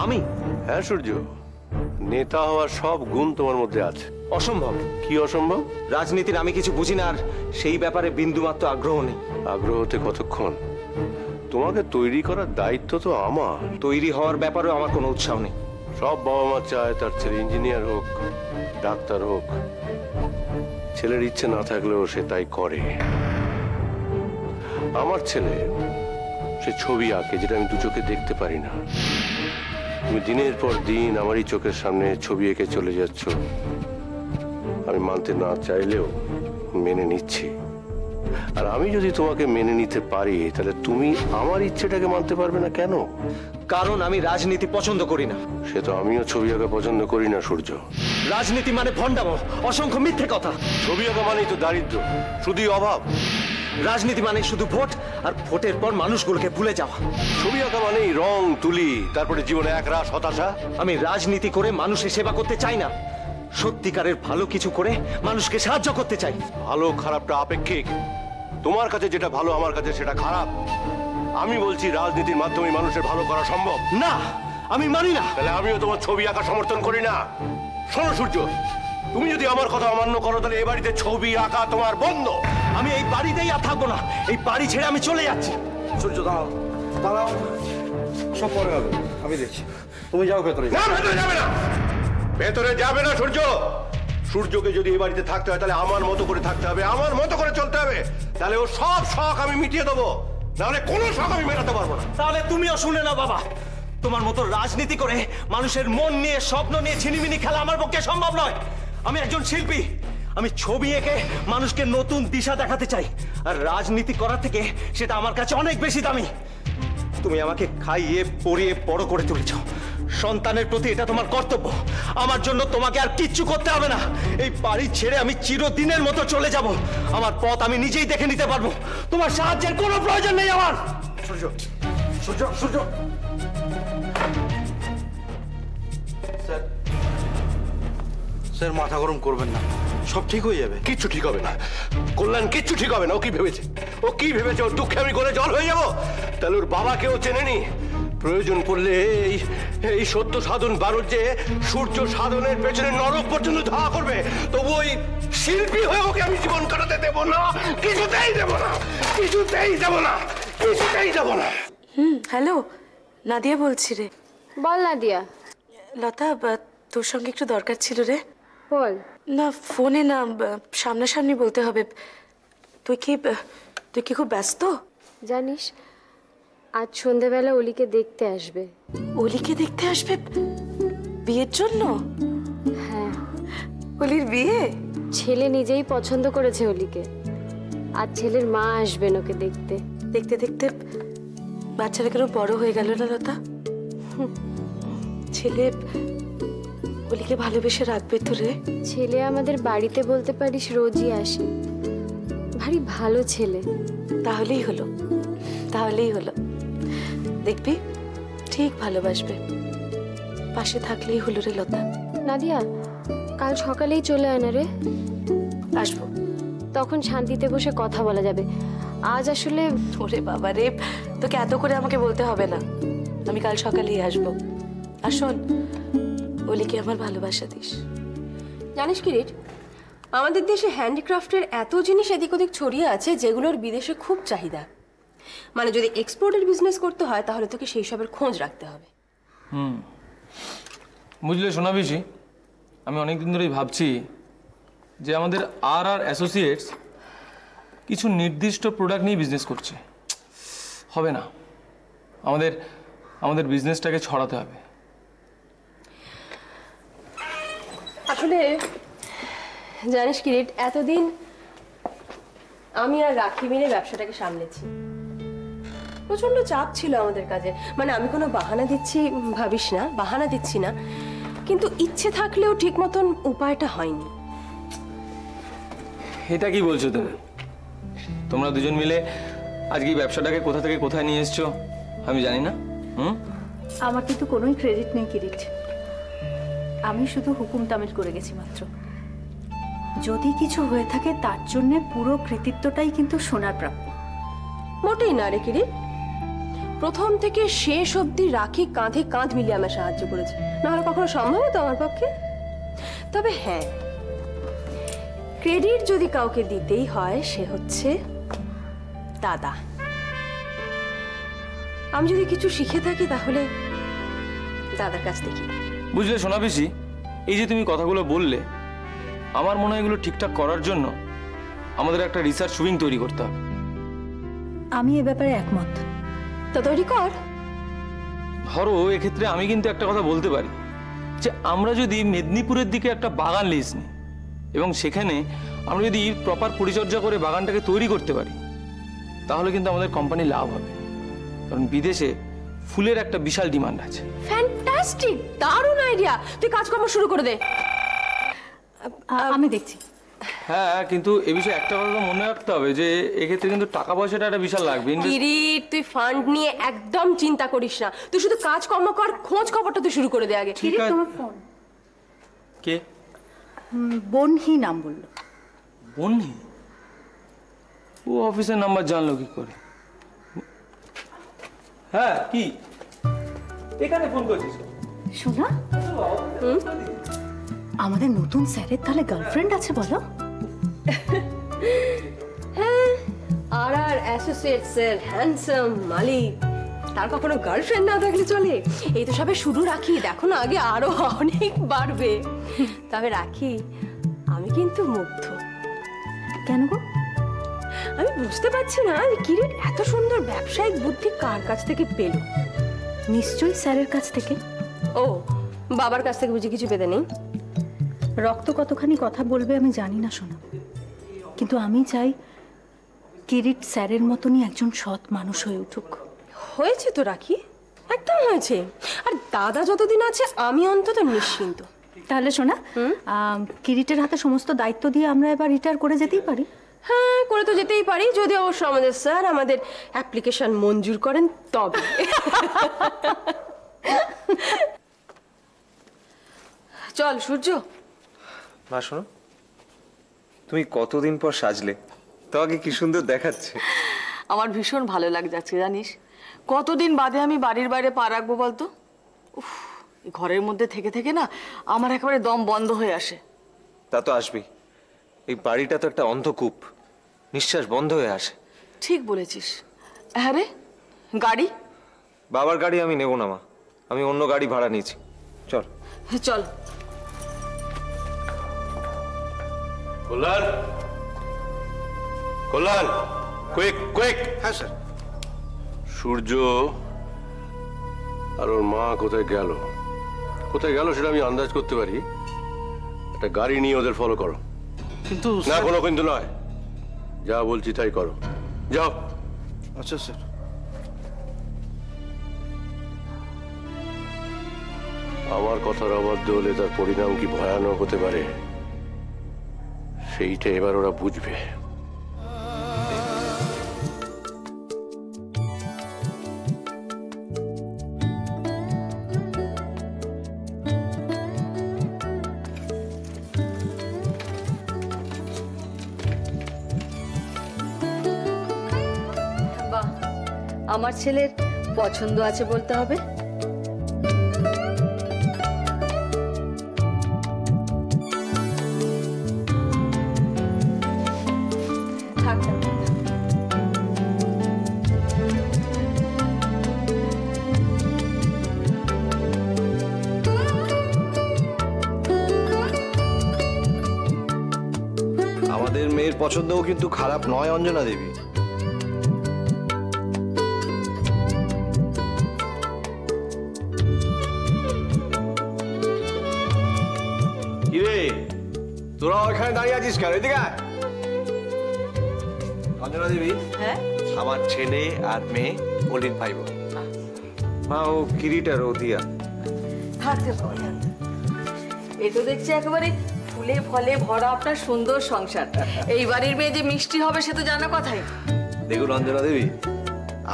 আমি? হ্যাঁ সূর্য, নেতা হওয়ার সব গুণ তোমার মধ্যে আছে। অসম্ভব। কি অসম্ভব? রাজনীতির আমি কিছু বুঝি না, আর সেই ব্যাপারে বিন্দুমাত্র আগ্রহ নেই। আগ্রহ হতে কতক্ষণ? তোমাকে তৈরি করার দায়িত্ব তো আমার। তৈরি হওয়ার ব্যাপারেও আমার কোনো উৎসাহ নেই। সব বাবা মা চায় তার ছেলে ইঞ্জিনিয়ার হোক, ডাক্তার হোক। ছেলের ইচ্ছে না থাকলেও সে তাই করে। আমার ছেলে সে ছবি আঁকে, যেটা আমি দু চোখে দেখতে পারি না। তুমি দিনের পর দিন আমারই চোখের সামনে ছবি এঁকে চলে যাচ্ছ। আমি মানতে না চাইলেও মেনে নিচ্ছি। আর আমি যদি তোমাকে মেনে নিতে পারি, তাহলে তুমি আমার ইচ্ছেটাকে মানতে পারবে না কেন? কারণ আমি রাজনীতি পছন্দ করি না। সে তো আমিও ছবি আঁকা পছন্দ করি না সূর্য। রাজনীতি মানে ভণ্ডামো, অসংখ্য মিথ্যে কথা। ছবি আঁকা মানেই তো দারিদ্র, শুধুই অভাব। রাজনীতি মানে শুধু ভোট, আর ভোটের পর মানুষগুলোকে ভুলে যাওয়া। ছবি আঁকা মানেই রং তুলি, তারপরে জীবনে একরাশ হতাশা। আমি রাজনীতি করে মানুষের সেবা করতে চাই না, সত্যিকারের ভালো কিছু করে মানুষকে সাহায্য করতে চাই। ভালো খারাপটা আপেক্ষিক। তোমার কাছে যেটা ভালো আমার কাছে সেটা খারাপ। আমি বলছি রাজনীতির মাধ্যমে মানুষের ভালো করা সম্ভব। না, আমি মানি না। তাহলে আমিও তোমার ছবি আঁকা সমর্থন করি না। শোনো সূর্য, তুমি যদি আমার কথা অমান্য করো, তাহলে এই বাড়িতে ছবি আঁকা তোমার বন্ধ। আমি এই বাড়িতেই আর থাকবো না। এই বাড়ি ছেড়ে আমি চলে যাচ্ছি। সূর্য দাঁড়াও, দাঁড়াও, সব পরে হবে, আমি দেখছি। তুমি যাও ভেতরে। না, ভেতরে যাবে না, ভেতরে যাবে না সূর্য। সূর্যকে যদি এই বাড়িতে থাকতে হয়, তাহলে আমার মতো করে থাকতে হবে, আমার মতো করে চলতে হবে। তাহলে ও সব শখ আমি মিটিয়ে দেবো, নাহলে কোনো শখ আমি মেটাতে পারবো না। তাহলে তুমিও শুনে না বাবা, তোমার মতো রাজনীতি করে মানুষের মন নিয়ে, স্বপ্ন নিয়ে ছিনিমিনি খেলা আমার পক্ষে সম্ভব নয়। আমি একজন শিল্পী, আমি ছবি এঁকে মানুষকে নতুন দিশা দেখাতে চাই। আর রাজনীতি করার থেকে সেটা আমার কাছে অনেক বেশি দামি। তুমি আমাকে খাইয়ে পরিয়ে বড় করে তুলেছ, সন্তানের প্রতি এটা তোমার কর্তব্য। আমার জন্য তোমাকে আর কিচ্ছু করতে হবে না। এই বাড়ি ছেড়ে আমি চিরদিনের মতো চলে যাব। আমার পথ আমি নিজেই দেখে নিতে পারবো। তোমার সাহায্যের কোনো প্রয়োজন নেই আমার। সূর্য, সূর্য, সূর্য। স্যার, স্যার মাথা গরম করবেন না, সব ঠিক হয়ে যাবে। কিচ্ছু ঠিক হবে না কল্যাণ, কিচ্ছু ঠিক হবে না। ও কি ভেবেছে? ও কি ভেবেছে? ওর দুঃখে আমি গলে জল হয়ে যাবো? তাহলে ওর বাবাকেও চেনেনি। প্রয়োজন পড়লে এই সত্য সাধন বারুদ যে সূর্য সাধনের পেছনে নরক পর্যন্ত ধাওয়া করবে, তবু ওই শিল্পী হয়ে ওকে আমি জীবন কাটাতে দেবো না। কিছুতেই দেবো না, কিছুতেই দেবো না, কিছুতেই দেবো না। হ্যালো, নাদিয়া বলছি রে। বল নাদিয়া। লতা, তোর সঙ্গে একটু দরকার ছিল রে। বল। না, ফোনে না, সামনাসামনি বলতে হবে। তুই কি খুব ব্যস্ত? জানিস, আজ সন্ধেবেলা অলিকে দেখতে আসবে। অলিকে দেখতে আসবে? বিয়ের জন্য? হ্যাঁ। অলির বিয়ে? ছেলে নিজেই পছন্দ করেছে অলিকে। আর ছেলের মা আসবেন ওকে দেখতে। দেখতে দেখতে বাচ্চারা কেন বড় হয়ে গেল না লতা? ছেলে অলিকে ভালোবেসে রাখবে তো রে? ছেলে আমাদের বাড়িতে বলতে পারিস রোজই আসে। ভারী ভালো ছেলে। তাহলেই হলো, তাহলেই হলো। দেখবি ঠিক ভালোবাসবে। পাশে থাকলেই হলো রে লতা। নাদিয়া, কাল সকালেই চলে আয় না রে। আসবো, তখন শান্তিতে বসে কথা বলা যাবে। আজ আসলে ওরে বাবা রে, তোকে এত করে আমাকে বলতে হবে না। আমি কাল সকালেই আসবো। আর শোন, অলিকে আমার ভালোবাসা দিস। জানিস কি রিট, আমাদের দেশে হ্যান্ডিক্রাফটের এত জিনিস এদিক ওদিক ছড়িয়ে আছে যেগুলোর বিদেশে খুব চাহিদা। মানে যদি এক্সপোর্টের বিজনেস করতে হয়, তাহলে তোকে সেই সবের খোঁজ রাখতে হবে। বুঝলে শোনাবিছি, আমি অনেকদিন ধরেই ভাবছি যে আমাদের আর অ্যাসোসিয়েটস কিছু নির্দিষ্ট প্রোডাক্ট নিয়ে বিজনেস করছে। হবে না, আমাদের বিজনেসটাকে ছড়াতে হবে। আসলে জানিস কি রিট, এতদিন আমি আর রাখি মিলে ব্যবসাটাকে সামলেছি। প্রচন্ড চাপ ছিল আমাদের কাজে। মানে আমি কোনো বাহানা দিচ্ছি ভাবিস না, বাহানা দিচ্ছি না, কিন্তু ইচ্ছে থাকলেও ঠিক মতন উপায়টা হয়নি। এটা কি বলছো তুমি? তোমরা দুজন মিলে আজকে এই ব্যবসাটাকে কোথা থেকে কোথায় নিয়ে এসছো আমি জানি না। আমার কিন্তু কোনোই ক্রেডিট নেই কিরিট। আমি শুধু হুকুম তামিল করে গেছি মাত্র। যদি কিছু হয়ে থাকে তার জন্য পুরো কৃতিত্বটাই কিন্তু সোনার প্রাপ্য। মোটেই না রে কিরিট। প্রথম থেকে শেষ অবধি রাখি কাঁধে কাঁধ মিলিয়ে আমায় সাহায্য করেছে, নাহলে কখনো সম্ভব হতো আমার পক্ষে? তবে হ্যাঁ, ক্রেডিট যদি কাউকে দিতেই হয় সে হচ্ছে দাদা। আমি যদি কিছু শিখে থাকি তাহলে দাদার কাছ থেকে। বুঝলে সোনা পিসি, এই যে তুমি কথাগুলো বললে, আমার মনে হয় এগুলো ঠিকঠাক করার জন্য আমাদের একটা রিসার্চ উইং তৈরি করতে হবে। আমি এ ব্যাপারে একমত। তো তৈরি কর। ধরো এক্ষেত্রে আমি কিন্তু একটা কথা বলতে পারি যে আমরা যদি মেদিনীপুরের দিকে একটা বাগান লিজ নিই এবং সেখানে আমরা যদি প্রপার পরিচর্যা করে বাগানটাকে তৈরি করতে পারি, তাহলে কিন্তু আমাদের কোম্পানি লাভ হবে। কারণ বিদেশে ফুলের একটা বিশাল ডিমান্ড আছে। ফ্যান্টাস্টিক, দারুণ আইডিয়া। তুই কাজকর্ম শুরু করে দে। আমি দেখছি। হ্যাঁ, কিন্তু এ বিষয়ে একটা কথা মনে রাখতে হবে যে এক্ষেত্রে কিন্তু টাকা পয়সাটা একটা বিশাল লাগবে। কিরিট, তুই ফান্ড নিয়ে একদম চিন্তা করিস না, তুই শুধু কাজকর্ম কর, খোঁজ খবরটা তুই শুরু করে দে আগে। ঠিক আছে। তোমার ফোন। কে? বনহি নাম বললো। বনহি? ও অফিসের নাম্বার জানলো কি করে? হ্যাঁ, কি এখানে ফোন করছিস? শোনা, আমাদের নতুন স্যারের তাহলে গার্লফ্রেন্ড আছে বলো? হ্যাঁ, আর অ্যাসোসিয়েটস এর হ্যান্ডসাম মালিক, তার কখনো গার্লফ্রেন্ড না থাকলে চলে? এই তো সবে শুরু রাখি, দেখো না, আগে আরো অনেক বাড়বে। তবে রাখি, আমি কিন্তু মুগ্ধ। কেন গো? আমি বুঝতে পারছি না যে কিরিট এত সুন্দর ব্যবসায়িক বুদ্ধি কার কাছ থেকে পেল। নিশ্চয়ই স্যারের কাছ থেকে। ও, বাবার কাছ থেকে বুঝি কিছু পেতে নেই? রক্ত কতখানি কথা বলবে আমি জানি না শোনা, কিন্তু আমি চাই কিরিট স্যারের মতনই একজন সৎ মানুষ হয়ে উঠুক। হয়েছে তো রাখি, একদম হয়েছে। আর দাদা যতদিন আছে আমি অন্তত নিশ্চিন্ত। তাহলে শোনা, কিরিটের হাতে সমস্ত দায়িত্ব দিয়ে আমরা এবার রিটায়ার করে যেতেই পারি। হ্যাঁ, করে তো যেতেই পারি, যদি অবশ্য আমাদের স্যার আমাদের অ্যাপ্লিকেশন মঞ্জুর করেন তবে। চল সূর্য। মা শোনো, তুমি কতদিন পর সাজলে, তোমাকে কি সুন্দর দেখাচ্ছে। আমার ভীষণ ভালো লাগছে জানিস, কতদিন বাদে আমি বাড়ির বাইরে পা রাখবো বলতো। উফ, ঘরের মধ্যে থেকে থেকে না আমার একেবারে দম বন্ধ হয়ে আসে। তা তো আসবেই, এই বাড়িটা তো একটা অন্ধকূপ, নিঃশ্বাস বন্ধ হয়ে আসে। ঠিক বলেছিস। হ্যাঁ রে, গাড়ি? বাবার গাড়ি আমি নেব না মা, আমি অন্য গাড়ি ভাড়া নিয়েছি। চল চল। কল্যাণ, কল্যাণ, কুইক কুইক। হ্যাঁ স্যার। সূর্য আর ওর মা কোথায় গেল? কোথায় গেল সেটা আমি আন্দাজ করতে পারি। একটা গাড়ি নিয়ে ওদের ফলো করো। কিন্তু না, কোনো কিন্তু নয়, যা বলছি তাই করো, যাও। আচ্ছা স্যার। আমার কথার অবাধ্য হলে তার পরিণাম কি ভয়ানক হতে পারে সেইটা এবার ওরা বুঝবে। বাহ, আমার ছেলের পছন্দ আছে বলতে হবে। আমাদের মেয়ের পছন্দও কিন্তু খারাপ নয় অঞ্জনা দেবী। কিরে, তোরা ওখানে দাঁড়িয়ে আছিস কেন? এদিকে আয়। অঞ্জনা দেবী, হ্যাঁ, আমার ছেলে আর মেয়ে অলিন ভাই বোন। মা, ও কিরিট আর ও দিয়া। থাকতে পারো। এ তো দেখছি একেবারে ফুলে ফলে ভরা আপনার সুন্দর সংসার। এই বাড়ির মেয়ে যে মিষ্টি হবে সে তো জানা কথাই। দেখুন অঞ্জনা দেবী,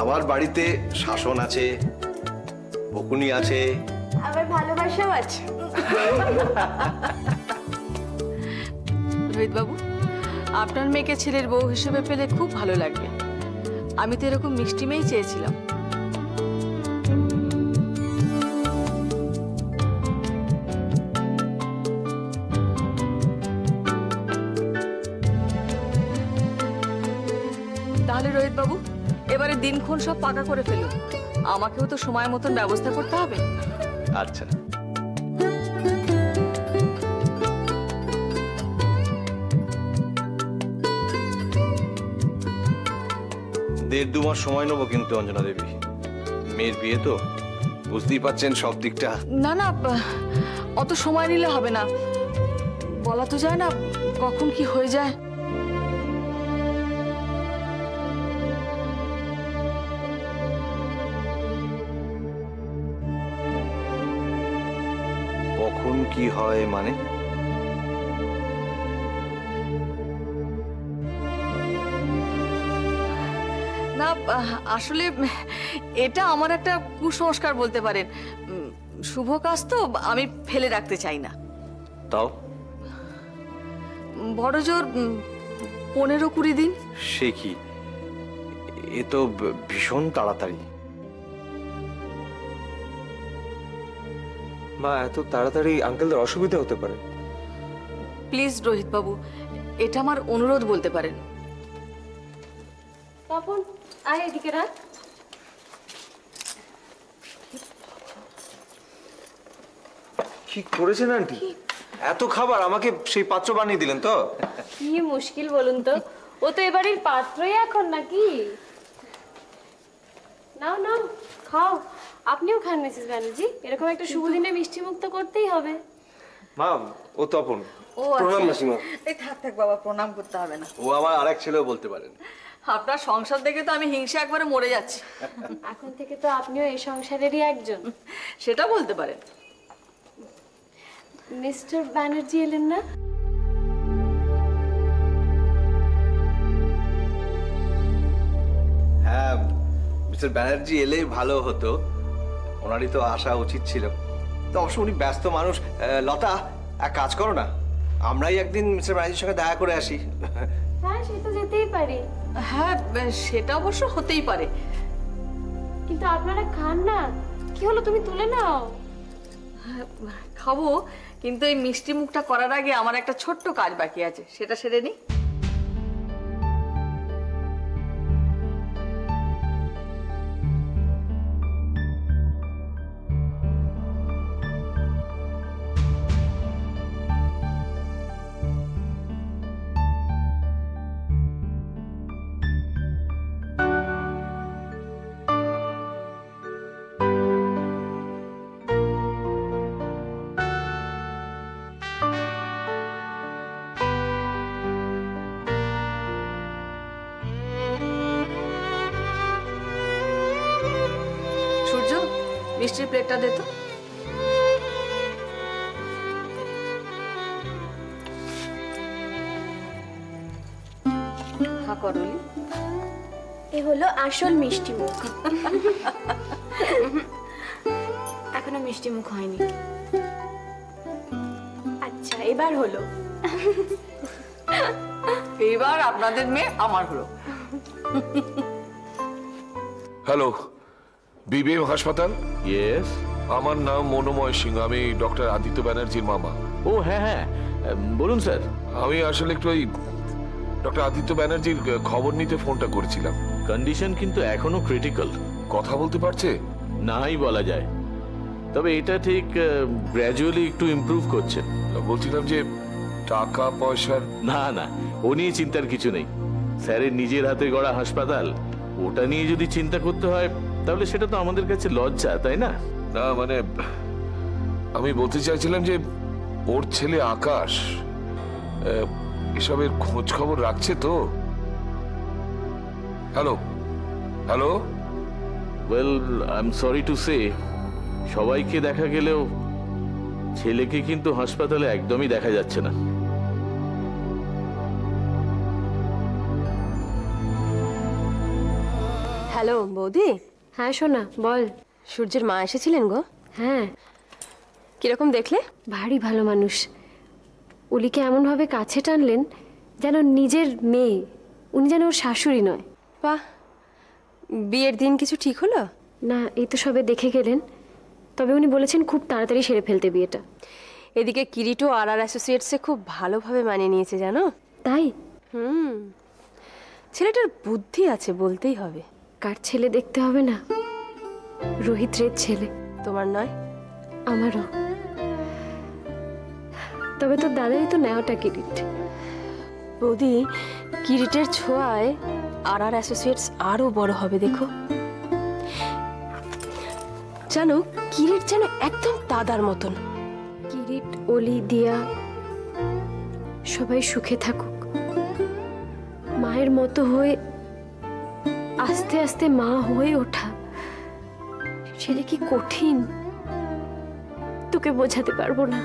আমার বাড়িতে শাসন আছে, বকুনি আছে, আবার ভালোবাসাও আছে। রোহিত বাবু, আপনার মেয়েকে ছেলের বউ হিসেবে পেলে খুব ভালো লাগবে। আমি তো এরকম মিষ্টি মেয়েই চেয়েছিলাম। দিনক্ষণ সব পাকা করে ফেলুন, আমাকেও তো সময় মতন ব্যবস্থা করতে হবে। আচ্ছা, দেড় দু মাস সময় নেবো কিন্তু অঞ্জনা দেবী, মেয়ের বিয়ে তো বুঝতেই পাচ্ছেন সব দিকটা। না না, অত সময় নিলে হবে না, বলা তো যায় না কখন কি হয়ে যায়। কখন কি হয় মানে? না আসলে এটা আমার একটা কুসংস্কার বলতে পারেন, শুভ কাজ তো আমি ফেলে রাখতে চাই না। তাও বড় জোর 15-20 দিন। সে কি, এ তো ভীষণ তাড়াতাড়ি। মা, এত তাড়াতাড়ি আঙ্কেলদের অসুবিধা হতে পারে। প্লিজ রোহিত বাবু, এটা আমার অনুরোধ বলতে পারেন। তপন, আয় এদিকে রাখ। কি করেছেন আন্টি? এত খাবার আমাকে সেই পাত্র বানিয়ে দিলেন তো? কি মুশকিল বলুন তো, ও তো এবারের পাত্রই এখন নাকি। নাও নাও খাও, আপনিও খান মিসেস ব্যানার্জি, এরকম একটা শুভ দিনে মিষ্টি মুখ তো করতেই হবে। মা, ও তপন। ও প্রণাম মাসিমা। এই থাক থাক বাবা, প্রণাম করতে হবে না। ও আমার আরেক ছেলেও বলতে পারেন। আপনার সংসার দেখে তো আমি হিংসা একবারে মরে যাচ্ছি। এখন থেকে তো আপনিও এই সংসারেরই একজন। সেটা বলতে পারেন। মিস্টার ব্যানার্জি এলেন না? হ্যাঁ, মিস্টার ব্যানার্জি এলে ভালো হতো, ওনারই তো আসা উচিত ছিল। তো অবশ্য উনি ব্যস্ত মানুষ। লতা, এক কাজ করো না, আমরাই একদিন মিস্টার ব্যানার্জির সঙ্গে দেখা করে আসি। হ্যাঁ, সে তো যেতেই পারি। হ্যাঁ, সেটা অবশ্য হতেই পারে, কিন্তু আপনারা খান না। কি হলো, তুমি তুলে নাও। খাবো, কিন্তু এই মিষ্টি মুখটা করার আগে আমার একটা ছোট্ট কাজ বাকি আছে, সেটা সেরে নি। সূর্য, মিষ্টির প্লেটটা দে তো। হা করলি, এ হলো আসল মিষ্টি মুখ। এখনো মিষ্টি মুখ হয়নি। আচ্ছা, এবার হলো। এইবার আপনাদের মেয়ে আমার হলো। হ্যালো, বিবিএম হাসপাতাল? ইয়েস। আমার নাম মনোময় সিং, আমি ডক্টর আদিত্য ব্যানার্জির মামা। ও হ্যাঁ হ্যাঁ, বলুন স্যার। আমি আসলে একটু ওই ডক্টর আদিত্য ব্যানার্জির খবর নিতে ফোনটা করেছিলাম। কন্ডিশন কিন্তু এখনো ক্রিটিক্যাল। কথা বলতে পারছে? নাই বলা যায়, তবে এটা ঠিক গ্র্যাজুয়ালি একটু ইমপ্রুভ করছে। বলছিলাম যে টাকা পয়সার? না না, ও নিয়ে চিন্তার কিছু নেই। স্যারের নিজের হাতে গড়া হাসপাতাল, ওটা নিয়ে যদি চিন্তা করতে হয় তাহলে সেটা তো আমাদের কাছে লজ্জা, তাই না? না মানে আমি বলতে চাইছিলাম যে ওর ছেলে আকাশ এসবের খোঁজ খবর রাখছে তো? Hello hello. Well, I am sorry to say, সবাইকে দেখা গেলেও ছেলেকে কিন্তু হাসপাতালে একদমই দেখা যাচ্ছে না। হ্যালো বৌদি। হ্যাঁ সোনা, বল। সূর্যের মা এসেছিলেন গো? হ্যাঁ। কিরকম দেখলে? ভারী ভালো মানুষ। অলিকে এমনভাবে কাছে টানলেন যেন নিজের মেয়ে, উনি যেন ওর শাশুড়ি নয়। বাহ, বিয়ের দিন কিছু ঠিক হলো? না, এই তো সবে দেখে গেলেন। তবে উনি বলেছেন খুব তাড়াতাড়ি সেরে ফেলতে বিয়েটা। এদিকে কিরিটও আর অ্যাসোসিয়েটসে খুব ভালোভাবে মানিয়ে নিয়েছে জানো। তাই? ছেলেটার বুদ্ধি আছে বলতেই হবে। কার ছেলে দেখতে হবে না? রোহিত রের ছেলে। তোমার নয়? আমারও। তবে তোর দাদারই তো নেওয়াটা কিরিট। বৌদি, কিরিটের ছোঁয়ায় আর অ্যাসোসিয়েটস আরো বড় হবে দেখো। জানো, কিরিট যেন একদম দাদার মতন। কিরিট, অলি, দিয়া সবাই সুখে থাকুক। মায়ের মতো হয়ে আস্তে আস্তে মা হয়ে ওঠা সেটা কি কঠিন, তোকে বোঝাতে পারবো না।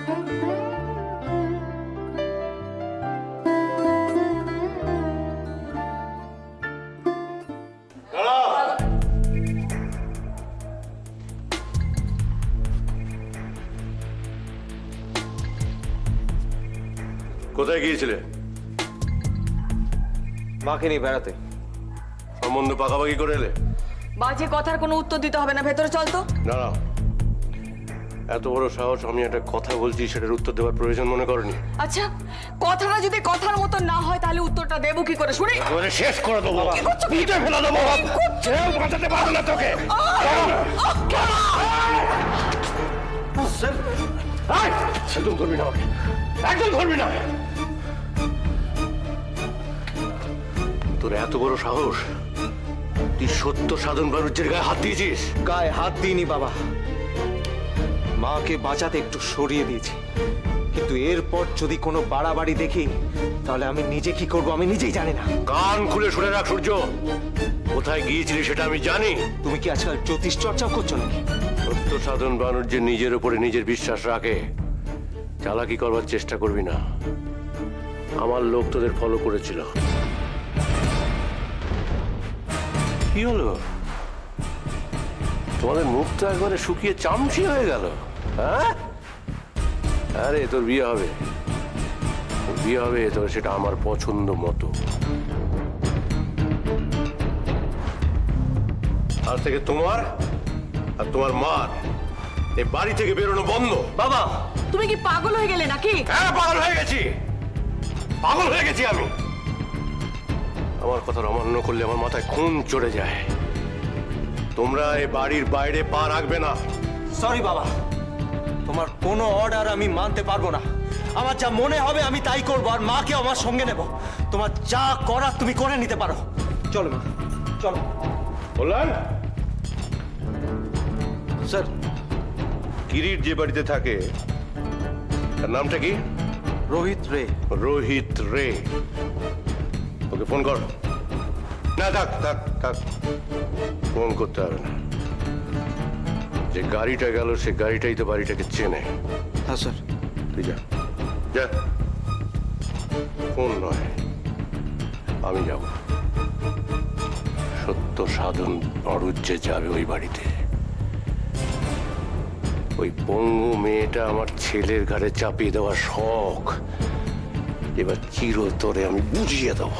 কোথায় গিয়েছিলে? মাকে নিয়ে বেড়াতে। সম্বন্ধ পাকাপাকি করে এলে? বাজে কথার কোনো উত্তর দিতে হবে না, ভেতরে চল তো। না না, এত বড় সাহস, আমি একটা কথা বলছি সেটার উত্তর দেওয়ার প্রয়োজন মনে করনি। আচ্ছা, কথাটা যদি কথার মতো না হয় তাহলে উত্তরটা দেবো কি করে শুনি? একেবারে শেষ করে দেবো, পিঠে ফেলে দেবো, কেউ বাঁচাতে পারবে না তোকে। একদম ধরবি না আমাকে, একদম ধরবি না। তোর এত বড় সাহস, তুই সত্য সাধন বাণিজ্যের গায়ে হাত দিয়েছিস? গায়ে হাত দিইনি বাবা, মাকে বাঁচাতে একটু সরিয়ে দিয়েছি। কিন্তু এরপর যদি কোনো বাড়াবাড়ি দেখি তাহলে আমি নিজে কি করব আমি নিজেই জানি না। কান খুলে শুনে রাখ সূর্য, কোথায় গিয়েছিলি সেটা আমি জানি। তুমি কি আজকাল জ্যোতিষ চর্চাও করছো নাকি? সত্য সাধন বাণিজ্যের নিজের উপরে নিজের বিশ্বাস রাখে, চালাকি করবার চেষ্টা করবি না। আমার লোক তোদের ফলো করেছিল। কি হলো? তোমাদের মুখ তো একবারে শুকিয়ে চামচি হয়ে গেল। হ্যাঁ, আরে তোর বিয়ে হবে, বিয়ে হবে, তবে সেটা আমার পছন্দ মতো। আজ থেকে তোমার আর তোমার মার এই বাড়ি থেকে বেরোনো বন্ধ। বাবা, তুমি কি পাগল হয়ে গেলে নাকি? হ্যাঁ, পাগল হয়ে গেছি, পাগল হয়ে গেছি আমি। আমার কথা অমান্য করলে আমার মাথায় খুন চড়ে যায়। তোমরা এই বাড়ির বাইরে পা রাখবে না। সরি বাবা, তোমার কোনো অর্ডার আমি মানতে পারবো না। আমার যা মনে হবে আমি তাই করবো, আর মাকে আমার সঙ্গে নেব। তোমার যা করার তুমি করে নিতে পারো। চলো মা, চলো। বললেন স্যার, কিরিট যে বাড়িতে থাকে তার নামটা কি? রোহিত রে। রোহিত রে। ওকে ফোন কর। না, থাক থাক থাক, ফোন করতে হবে না। যে গাড়িটা গেল সে গাড়িটাই তো বাড়িটাকে চেনে। হ্যাঁ স্যার। তুই যা, যা। ফোন নয়, আমি যাব। সত্য সাধন বাণিজ্যে যাবে ওই বাড়িতে। ওই পঙ্গু মেয়েটা আমার ছেলের ঘাড়ে চাপিয়ে দেওয়ার শখ এবার চিরতরে আমি বুঝিয়ে দেবো।